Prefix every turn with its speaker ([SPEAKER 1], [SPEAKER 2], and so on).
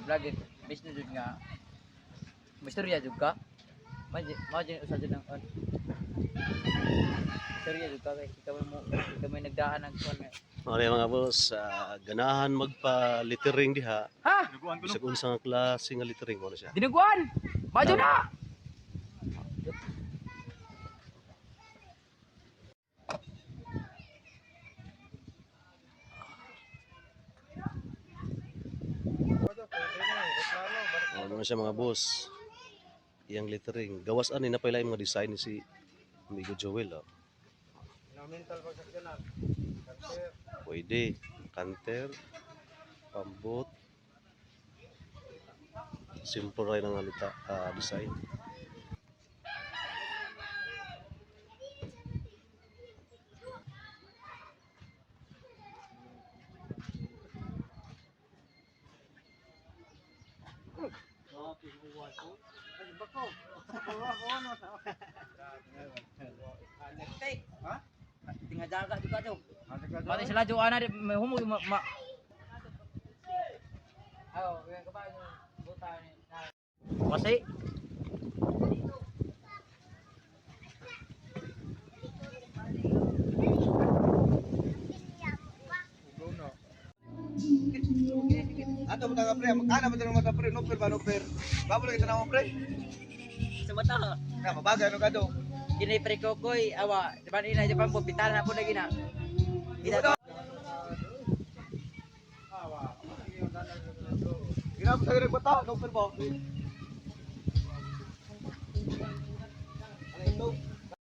[SPEAKER 1] lagi bis na jud nga misturya jud ka. Imagine usa jud ang misturya jud ka kay kami nagdaan ng kuan.
[SPEAKER 2] Okay mga boss, ganahan magpa-littering diha.
[SPEAKER 1] Ha?
[SPEAKER 2] Bisag unsa nga klase nga littering mo na siya.
[SPEAKER 1] Dinuguan. Majo na.
[SPEAKER 2] Ano na siya mga boss. Iyang littering. Gawas ani na pala yung mga design ni si amigo Joel. Oh. Pwede. Kanter. Pambot. Simple rin ang design.
[SPEAKER 1] Ha? Tinggal jaga juga tu. Mati sila jo ana may humo ma. Ayo, yang kebal buta ni. Masih.
[SPEAKER 3] Ato mo taga pre, ana mo taga pre, no per ba no per. Babo lagi tanong pre.
[SPEAKER 1] Sa mata.
[SPEAKER 3] Na mabagay no kado.
[SPEAKER 1] Kini pre kokoy awa, di ba ina Japan po pital na po lagi na.
[SPEAKER 3] Ginap sa bata, no per ba. Ano ito?